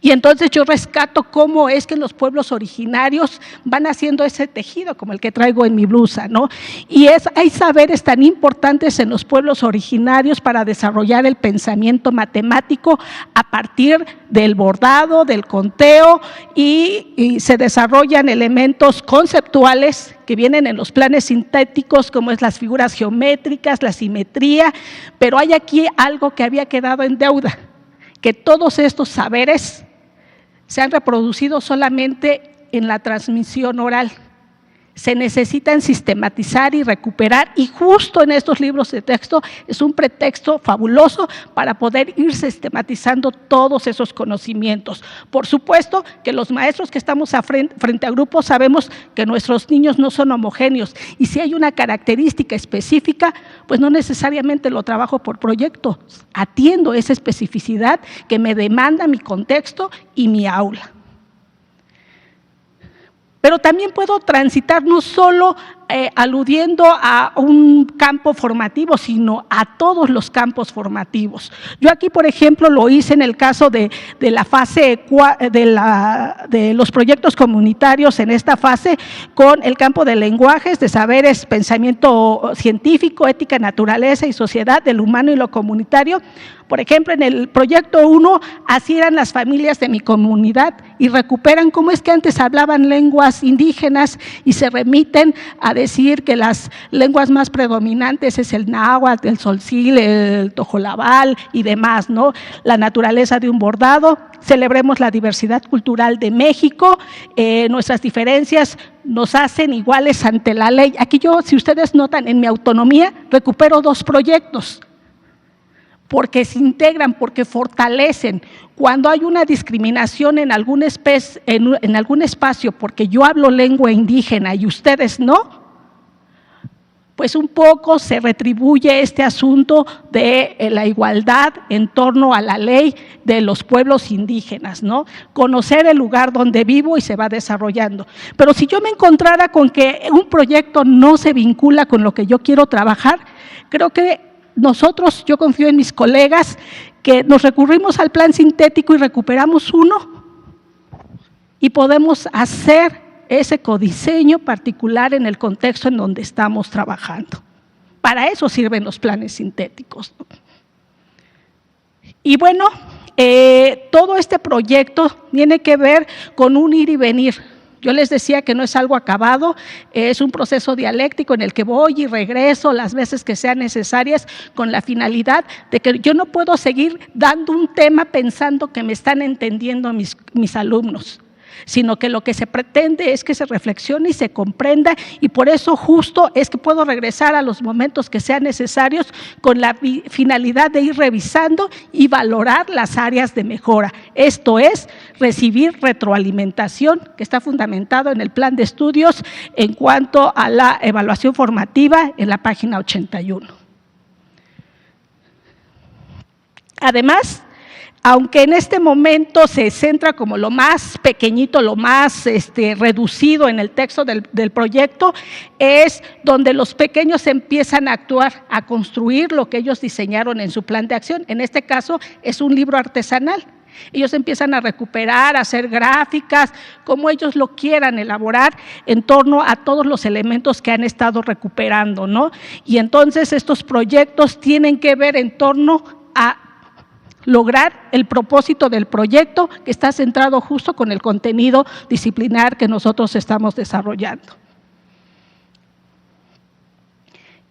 Y entonces yo rescato cómo es que los pueblos originarios van haciendo ese tejido, como el que traigo en mi blusa, ¿no? Y hay saberes tan importantes en los pueblos originarios para desarrollar el pensamiento matemático a partir del bordado, del conteo, y se desarrollan elementos conceptuales que vienen en los planes sintéticos, como es las figuras geométricas, la simetría, pero hay aquí algo que había quedado en deuda, que todos estos saberes se han reproducido solamente en la transmisión oral. Se necesitan sistematizar y recuperar, y justo en estos libros de texto es un pretexto fabuloso para poder ir sistematizando todos esos conocimientos. Por supuesto que los maestros que estamos frente a grupos sabemos que nuestros niños no son homogéneos, y si hay una característica específica, pues no necesariamente lo trabajo por proyecto, atiendo esa especificidad que me demanda mi contexto y mi aula. Pero también puedo transitar no solo aludiendo a un campo formativo, sino a todos los campos formativos. Yo aquí, por ejemplo, lo hice en el caso de la fase de los proyectos comunitarios, en esta fase, con el campo de lenguajes, de saberes, pensamiento científico, ética, naturaleza y sociedad, del humano y lo comunitario. Por ejemplo, en el proyecto 1, así eran las familias de mi comunidad, y recuperan cómo es que antes hablaban lenguas indígenas y se remiten a decir que las lenguas más predominantes es el náhuatl, el tzoltzil, el tojolabal y demás, ¿no? La naturaleza de un bordado. Celebremos la diversidad cultural de México, nuestras diferencias nos hacen iguales ante la ley. Aquí yo, si ustedes notan, en mi autonomía recupero 2 proyectos, porque se integran, porque fortalecen. Cuando hay una discriminación en algún espacio porque yo hablo lengua indígena y ustedes no, pues un poco se retribuye este asunto de la igualdad en torno a la ley de los pueblos indígenas, ¿no? Conocer el lugar donde vivo y se va desarrollando. Pero si yo me encontrara con que un proyecto no se vincula con lo que yo quiero trabajar, creo que nosotros, yo confío en mis colegas, que nos recurrimos al plan sintético y recuperamos uno y podemos hacer ese codiseño particular en el contexto en donde estamos trabajando. Para eso sirven los planes sintéticos, ¿no? Y bueno, todo este proyecto tiene que ver con un ir y venir. Yo les decía que no es algo acabado, es un proceso dialéctico en el que voy y regreso las veces que sean necesarias, con la finalidad de que yo no puedo seguir dando un tema pensando que me están entendiendo mis alumnos, sino que lo que se pretende es que se reflexione y se comprenda, y por eso justo es que puedo regresar a los momentos que sean necesarios con la finalidad de ir revisando y valorar las áreas de mejora. Esto es, recibir retroalimentación, que está fundamentado en el plan de estudios en cuanto a la evaluación formativa en la página 81. Además, aunque en este momento se centra como lo más pequeñito, lo más reducido en el texto del proyecto, es donde los pequeños empiezan a actuar, a construir lo que ellos diseñaron en su plan de acción. En este caso es un libro artesanal. Ellos empiezan a recuperar, a hacer gráficas, como ellos lo quieran elaborar en torno a todos los elementos que han estado recuperando, ¿no? Y entonces estos proyectos tienen que ver en torno a lograr el propósito del proyecto, que está centrado justo con el contenido disciplinar que nosotros estamos desarrollando.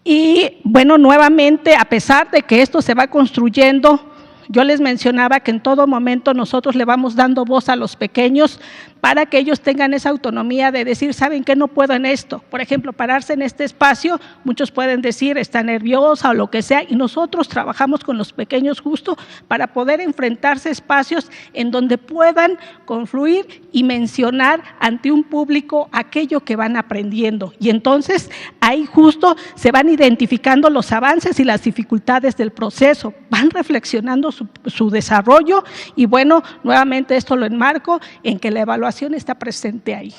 Y bueno, nuevamente, a pesar de que esto se va construyendo, yo les mencionaba que en todo momento nosotros le vamos dando voz a los pequeños para que ellos tengan esa autonomía de decir, ¿saben qué? No puedo en esto. Por ejemplo, pararse en este espacio, muchos pueden decir, está nerviosa o lo que sea, y nosotros trabajamos con los pequeños justo para poder enfrentarse a espacios en donde puedan confluir y mencionar ante un público aquello que van aprendiendo. Y entonces ahí justo se van identificando los avances y las dificultades del proceso, van reflexionando su desarrollo y bueno, nuevamente esto lo enmarco en que la evaluación está presente ahí.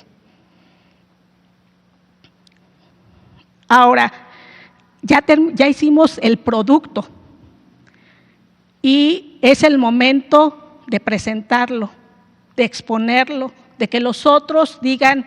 Ahora, ya hicimos el producto y es el momento de presentarlo, de exponerlo, de que los otros digan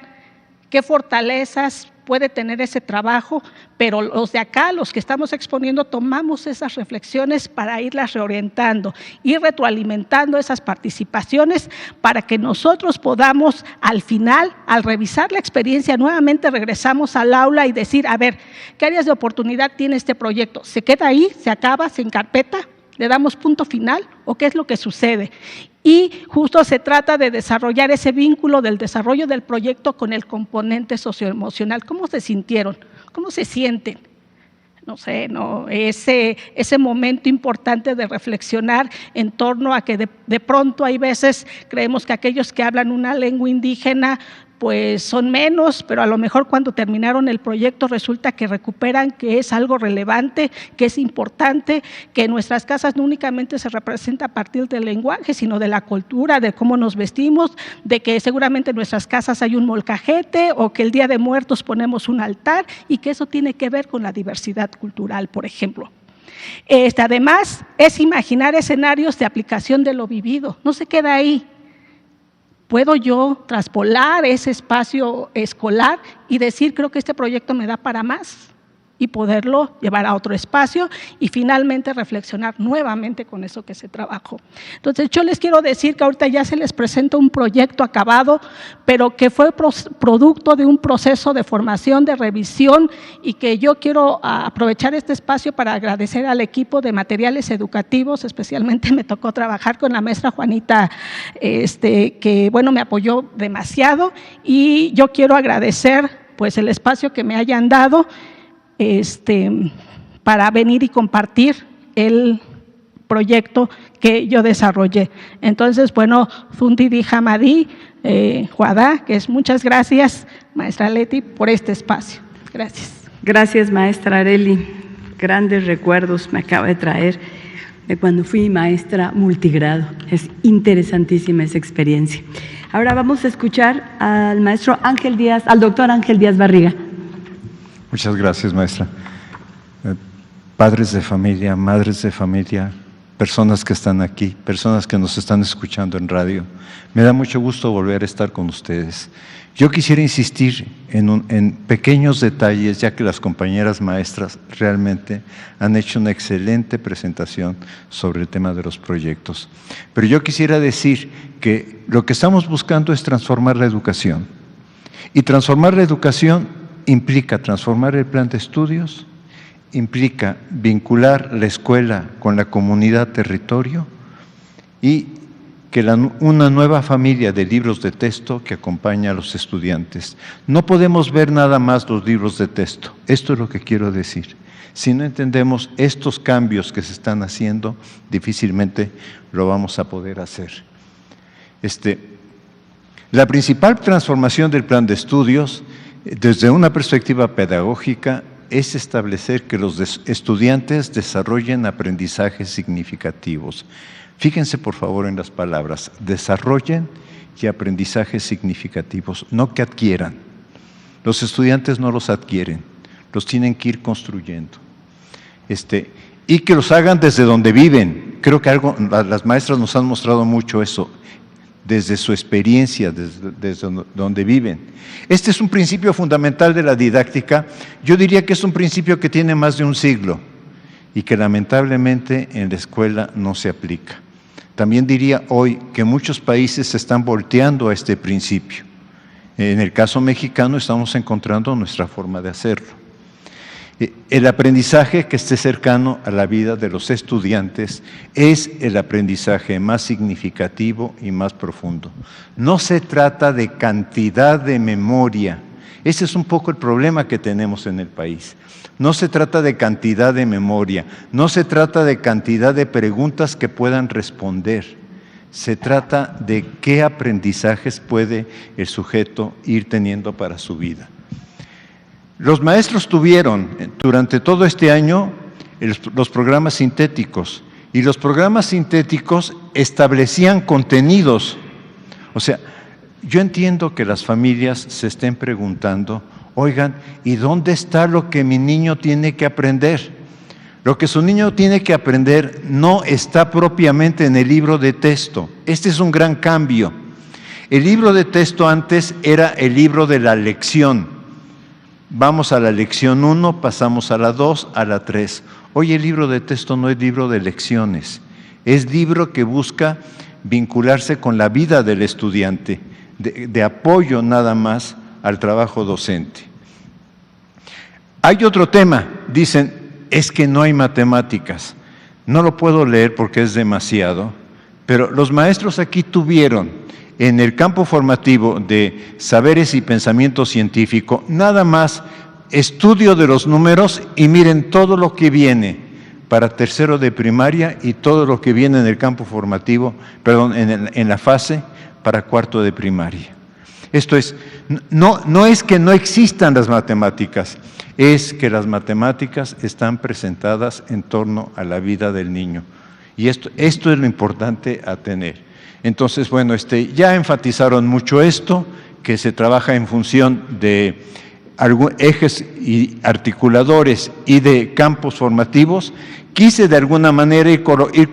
qué fortalezas puede tener ese trabajo, pero los de acá, los que estamos exponiendo, tomamos esas reflexiones para irlas reorientando, ir retroalimentando esas participaciones para que nosotros podamos al final, al revisar la experiencia, nuevamente regresamos al aula y decir, a ver, ¿qué áreas de oportunidad tiene este proyecto? ¿Se queda ahí? ¿Se acaba? ¿Se encarpeta? ¿Le damos punto final? ¿O qué es lo que sucede? Y justo se trata de desarrollar ese vínculo del desarrollo del proyecto con el componente socioemocional. ¿Cómo se sintieron? ¿Cómo se sienten? No sé, ese momento importante de reflexionar en torno a que de pronto hay veces creemos que aquellos que hablan una lengua indígena pues son menos, pero a lo mejor cuando terminaron el proyecto resulta que recuperan que es algo relevante, que es importante, que en nuestras casas no únicamente se representa a partir del lenguaje, sino de la cultura, de cómo nos vestimos, de que seguramente en nuestras casas hay un molcajete o que el Día de Muertos ponemos un altar y que eso tiene que ver con la diversidad cultural, por ejemplo. Además, es imaginar escenarios de aplicación de lo vivido, no se queda ahí. ¿Puedo yo traspolar ese espacio escolar y decir, creo que este proyecto me da para más? Y poderlo llevar a otro espacio y finalmente reflexionar nuevamente con eso que se trabajó. Entonces yo les quiero decir que ahorita ya se les presenta un proyecto acabado, pero que fue producto de un proceso de formación, de revisión y que yo quiero aprovechar este espacio para agradecer al equipo de materiales educativos, especialmente me tocó trabajar con la maestra Juanita, que bueno, me apoyó demasiado y yo quiero agradecer pues el espacio que me hayan dado para venir y compartir el proyecto que yo desarrollé. Entonces, bueno, Fundidi Hamadi, Juadá, que es muchas gracias, maestra Leti, por este espacio. Gracias. Gracias, maestra Areli. Grandes recuerdos me acaba de traer de cuando fui maestra multigrado. Es interesantísima esa experiencia. Ahora vamos a escuchar al maestro Ángel Díaz, al doctor Ángel Díaz Barriga. Muchas gracias, maestra. Padres de familia, madres de familia, personas que están aquí, personas que nos están escuchando en radio, me da mucho gusto volver a estar con ustedes. Yo quisiera insistir en pequeños detalles, ya que las compañeras maestras realmente han hecho una excelente presentación sobre el tema de los proyectos. Pero yo quisiera decir que lo que estamos buscando es transformar la educación. Y transformar la educación implica transformar el plan de estudios, implica vincular la escuela con la comunidad territorio y que una nueva familia de libros de texto que acompaña a los estudiantes. No podemos ver nada más los libros de texto, esto es lo que quiero decir. Si no entendemos estos cambios que se están haciendo, difícilmente lo vamos a poder hacer. La principal transformación del plan de estudios desde una perspectiva pedagógica es establecer que los estudiantes desarrollen aprendizajes significativos. Fíjense por favor en las palabras, desarrollen y aprendizajes significativos, no que adquieran. Los estudiantes no los adquieren, los tienen que ir construyendo. Y que los hagan desde donde viven. Creo que las maestras nos han mostrado mucho eso, desde su experiencia, desde donde viven. Este es un principio fundamental de la didáctica. Yo diría que es un principio que tiene más de un siglo y que lamentablemente en la escuela no se aplica. También diría hoy que muchos países se están volteando a este principio. En el caso mexicano estamos encontrando nuestra forma de hacerlo. El aprendizaje que esté cercano a la vida de los estudiantes es el aprendizaje más significativo y más profundo. No se trata de cantidad de memoria. Ese es un poco el problema que tenemos en el país. No se trata de cantidad de memoria, no se trata de cantidad de preguntas que puedan responder. Se trata de qué aprendizajes puede el sujeto ir teniendo para su vida. Los maestros tuvieron durante todo este año los programas sintéticos, y los programas sintéticos establecían contenidos. O sea, yo entiendo que las familias se estén preguntando, oigan, ¿y dónde está lo que mi niño tiene que aprender? Lo que su niño tiene que aprender no está propiamente en el libro de texto. Este es un gran cambio. El libro de texto antes era el libro de la lección. Vamos a la lección 1, pasamos a la 2, a la 3. Hoy el libro de texto no es libro de lecciones, es libro que busca vincularse con la vida del estudiante, de apoyo nada más al trabajo docente. Hay otro tema, dicen, es que no hay matemáticas. No lo puedo leer porque es demasiado, pero los maestros aquí tuvieron en el campo formativo de saberes y pensamiento científico, nada más estudio de los números, y miren todo lo que viene para tercero de primaria y todo lo que viene en el campo formativo, perdón, en la fase para cuarto de primaria. Esto es, no es que no existan las matemáticas, es que las matemáticas están presentadas en torno a la vida del niño. Y esto es lo importante a tener. Entonces, bueno, ya enfatizaron mucho esto, que se trabaja en función de ejes y articuladores y de campos formativos. Quise de alguna manera ir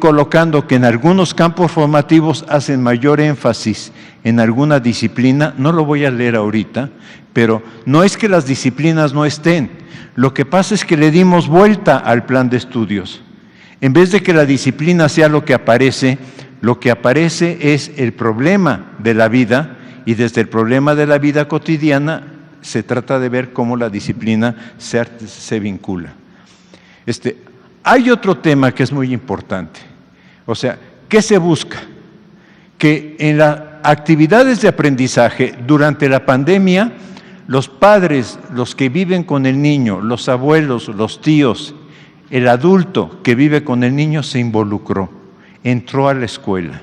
colocando que en algunos campos formativos hacen mayor énfasis en alguna disciplina. No lo voy a leer ahorita, pero no es que las disciplinas no estén. Lo que pasa es que le dimos vuelta al plan de estudios. En vez de que la disciplina sea lo que aparece es el problema de la vida, y desde el problema de la vida cotidiana se trata de ver cómo la disciplina se vincula. Hay otro tema que es muy importante. O sea, ¿qué se busca? Que en las actividades de aprendizaje durante la pandemia, los padres, los que viven con el niño, los abuelos, los tíos, el adulto que vive con el niño se involucró, entró a la escuela.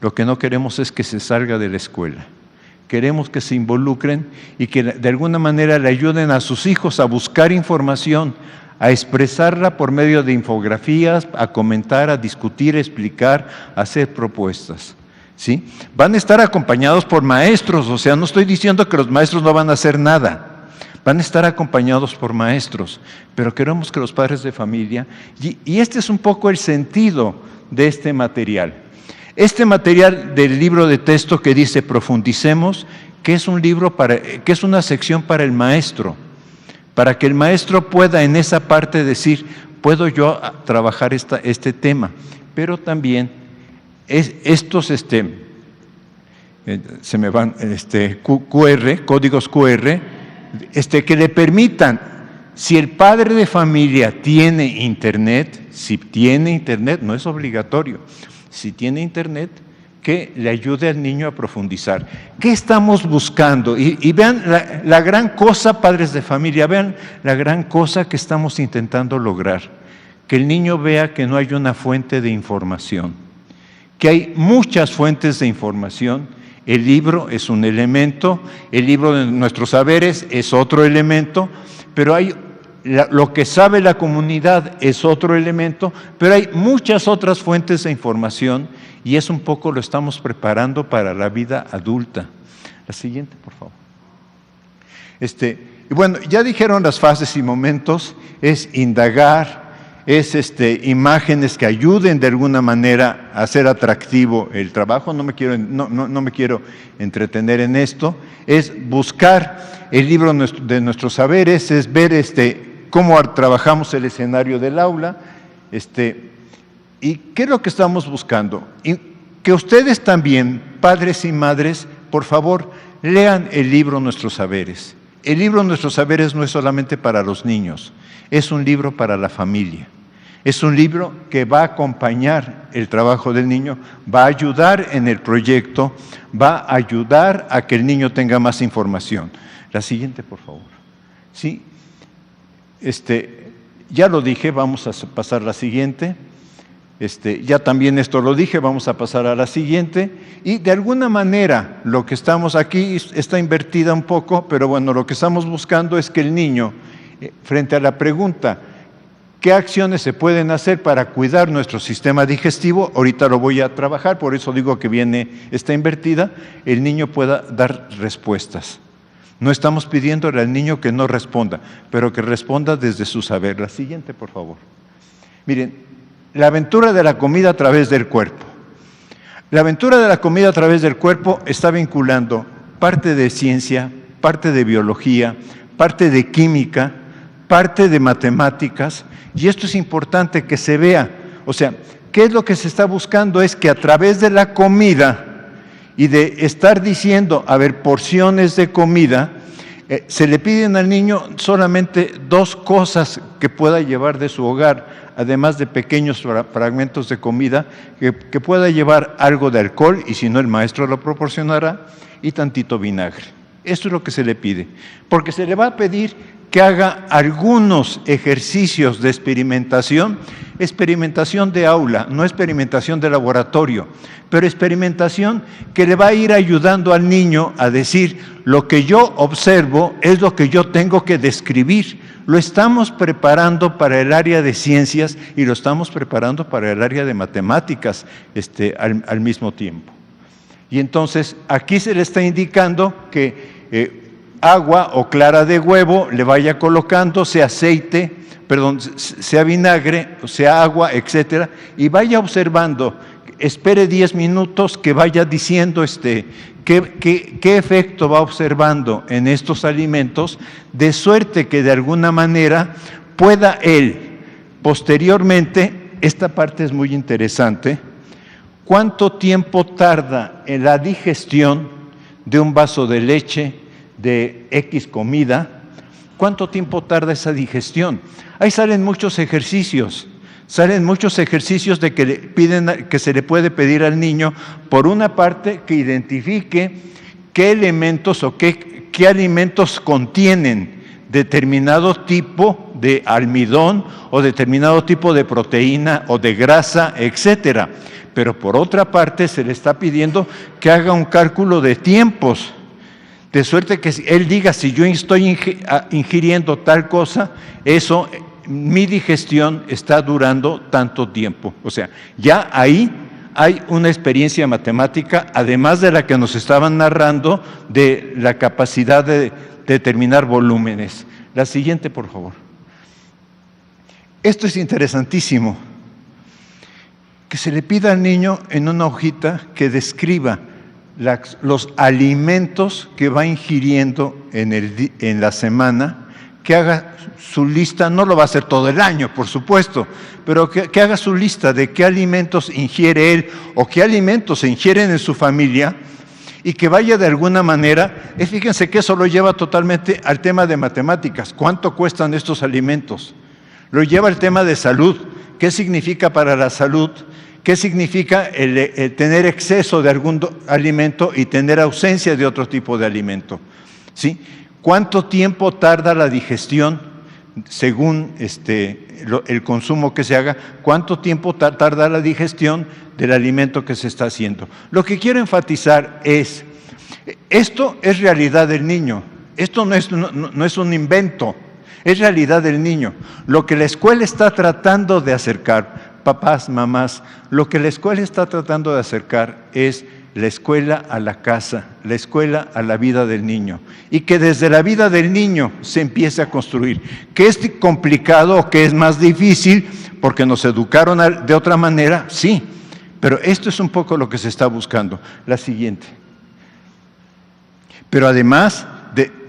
Lo que no queremos es que se salga de la escuela. Queremos que se involucren y que de alguna manera le ayuden a sus hijos a buscar información, a expresarla por medio de infografías, a comentar, a discutir, a explicar, a hacer propuestas. ¿Sí? Van a estar acompañados por maestros, o sea, no estoy diciendo que los maestros no van a hacer nada. Van a estar acompañados por maestros, pero queremos que los padres de familia, y este es un poco el sentido de este material. Este material del libro de texto que dice Profundicemos, que es un libro que es una sección para el maestro, para que el maestro pueda en esa parte decir, puedo yo trabajar este tema, pero también estos se me van códigos QR, que le permitan, si el padre de familia tiene internet, no es obligatorio, si tiene internet, que le ayude al niño a profundizar. ¿Qué estamos buscando? Y vean la gran cosa, padres de familia, vean la gran cosa que estamos intentando lograr, que el niño vea que no hay una fuente de información, que hay muchas fuentes de información. El libro es un elemento, el libro de nuestros saberes es otro elemento, pero lo que sabe la comunidad es otro elemento, pero hay muchas otras fuentes de información, y es un poco lo estamos preparando para la vida adulta. La siguiente, por favor. Y bueno, ya dijeron las fases y momentos, es indagar, es imágenes que ayuden de alguna manera a hacer atractivo el trabajo. No me quiero entretener en esto. Es buscar el libro de nuestros saberes, es ver cómo trabajamos el escenario del aula. ¿Y qué es lo que estamos buscando? Y que ustedes también, padres y madres, por favor, lean el libro Nuestros Saberes. el libro Nuestros Saberes no es solamente para los niños, es un libro para la familia. Es un libro que va a acompañar el trabajo del niño, va a ayudar en el proyecto, va a ayudar a que el niño tenga más información. La siguiente, por favor. Sí, ya lo dije, vamos a pasar a la siguiente. Ya también esto lo dije, vamos a pasar a la siguiente. Y de alguna manera lo que estamos aquí está invertida un poco, pero bueno, lo que estamos buscando es que el niño, frente a la pregunta, ¿qué acciones se pueden hacer para cuidar nuestro sistema digestivo? Ahorita lo voy a trabajar, por eso digo que está invertida, el niño pueda dar respuestas. No estamos pidiéndole al niño que no responda, pero que responda desde su saber. La siguiente, por favor. Miren, la aventura de la comida a través del cuerpo. La aventura de la comida a través del cuerpo está vinculando parte de ciencia, parte de biología, parte de química, parte de matemáticas, y esto es importante que se vea. O sea, ¿qué es lo que se está buscando? Es que a través de la comida y de estar diciendo, a ver, porciones de comida, se le piden al niño solamente 2 cosas que pueda llevar de su hogar, además de pequeños fragmentos de comida, que pueda llevar algo de alcohol, y si no el maestro lo proporcionará, y tantito vinagre. Esto es lo que se le pide, porque se le va a pedir que haga algunos ejercicios de experimentación de aula, no experimentación de laboratorio, pero experimentación que le va a ir ayudando al niño a decir, lo que yo observo es lo que yo tengo que describir. Lo estamos preparando para el área de ciencias y lo estamos preparando para el área de matemáticas al mismo tiempo. Y entonces aquí se le está indicando que agua o clara de huevo le vaya colocando, sea vinagre, sea agua, etcétera, y vaya observando, espere 10 minutos, que vaya diciendo qué efecto va observando en estos alimentos, de suerte que de alguna manera pueda él, posteriormente, esta parte es muy interesante, ¿cuánto tiempo tarda en la digestión de un vaso de leche, de X comida? ¿Cuánto tiempo tarda esa digestión? Ahí salen muchos ejercicios de que le piden, que se le puede pedir al niño, por una parte, que identifique qué elementos o qué alimentos contienen determinado tipo de almidón o determinado tipo de proteína o de grasa, etcétera. Pero por otra parte se le está pidiendo que haga un cálculo de tiempos, de suerte que él diga, si yo estoy ingiriendo tal cosa, eso, mi digestión está durando tanto tiempo. O sea, ya ahí hay una experiencia matemática, además de la que nos estaban narrando, de la capacidad de determinar volúmenes. La siguiente, por favor. Esto es interesantísimo. Que se le pida al niño en una hojita que describa los alimentos que va ingiriendo en la semana, que haga su lista, no lo va a hacer todo el año, por supuesto, pero que haga su lista de qué alimentos ingiere él o qué alimentos se ingieren en su familia, y que vaya de alguna manera, fíjense que eso lo lleva totalmente al tema de matemáticas, ¿cuánto cuestan estos alimentos? Lo lleva al tema de salud, ¿qué significa para la salud? ¿Qué significa el tener exceso de algún alimento y tener ausencia de otro tipo de alimento? ¿Sí? ¿Cuánto tiempo tarda la digestión según el consumo que se haga? ¿Cuánto tiempo tarda la digestión del alimento que se está haciendo? Lo que quiero enfatizar es, esto es realidad del niño, esto no es un invento, es realidad del niño. Lo que la escuela está tratando de acercar, papás, mamás, lo que la escuela está tratando de acercar es la escuela a la casa, la escuela a la vida del niño, y que desde la vida del niño se empiece a construir. ¿Que es complicado o que es más difícil porque nos educaron de otra manera? Sí, pero esto es un poco lo que se está buscando. La siguiente. Pero además,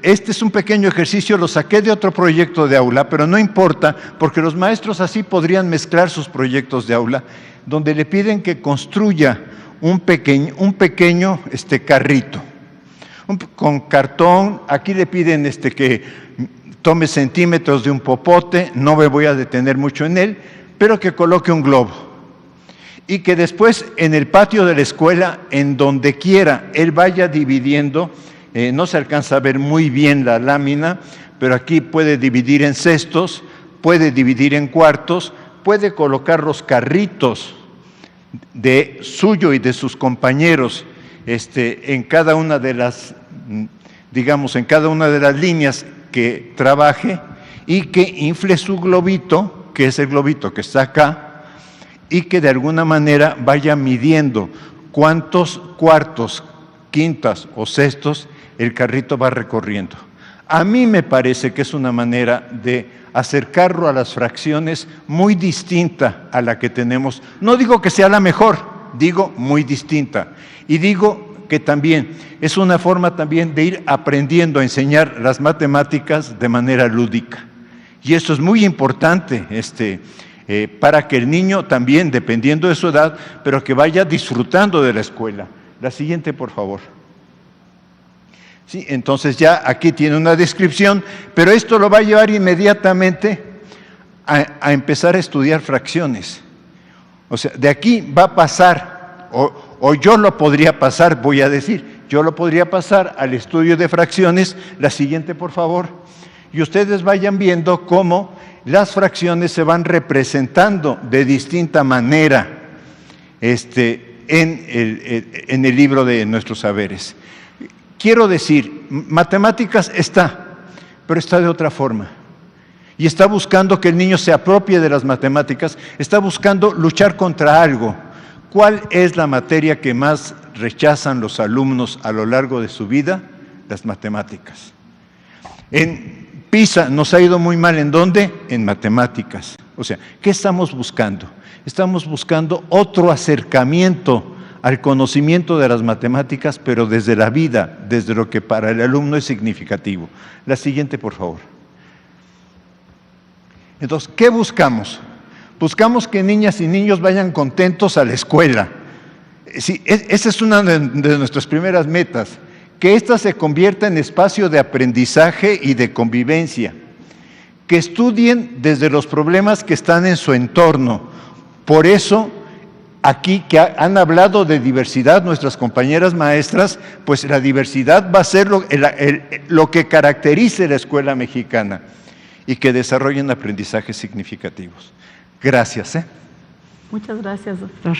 este es un pequeño ejercicio, lo saqué de otro proyecto de aula, pero no importa, porque los maestros así podrían mezclar sus proyectos de aula, donde le piden que construya un pequeño carrito. con cartón. Aquí le piden que tome centímetros de un popote, no me voy a detener mucho en él, pero que coloque un globo. Y que después en el patio de la escuela, en donde quiera, él vaya dividiendo, no se alcanza a ver muy bien la lámina, pero aquí puede dividir en cestos, puede dividir en cuartos, puede colocar los carritos de suyo y de sus compañeros en cada una de las, digamos, en cada una de las líneas que trabaje, y que infle su globito, que es el globito que está acá, y que de alguna manera vaya midiendo cuántos cuartos, quintas o sextos el carrito va recorriendo. A mí me parece que es una manera de acercarlo a las fracciones muy distinta a la que tenemos. No digo que sea la mejor, digo muy distinta. Y digo que también es una forma también de ir aprendiendo a enseñar las matemáticas de manera lúdica. Y eso es muy importante, para que el niño también, dependiendo de su edad, pero que vaya disfrutando de la escuela. La siguiente, por favor. Sí, entonces ya aquí tiene una descripción, pero esto lo va a llevar inmediatamente a empezar a estudiar fracciones. O sea, de aquí va a pasar, o yo lo podría pasar, voy a decir, yo lo podría pasar al estudio de fracciones. La siguiente, por favor. Y ustedes vayan viendo cómo las fracciones se van representando de distinta manera en el libro de nuestros saberes. Quiero decir, matemáticas está, pero está de otra forma. Y está buscando que el niño se apropie de las matemáticas, está buscando luchar contra algo. ¿Cuál es la materia que más rechazan los alumnos a lo largo de su vida? Las matemáticas. En PISA nos ha ido muy mal. ¿En dónde? En matemáticas. O sea, ¿qué estamos buscando? Estamos buscando otro acercamiento al conocimiento de las matemáticas, pero desde la vida, desde lo que para el alumno es significativo. La siguiente, por favor. Entonces, ¿qué buscamos? Buscamos que niñas y niños vayan contentos a la escuela. Sí, esa es una de nuestras primeras metas, que ésta se convierta en espacio de aprendizaje y de convivencia, que estudien desde los problemas que están en su entorno. Por eso, aquí que han hablado de diversidad nuestras compañeras maestras, pues la diversidad va a ser lo que caracterice la escuela mexicana, y que desarrollen aprendizajes significativos. Gracias. Muchas gracias, doctor.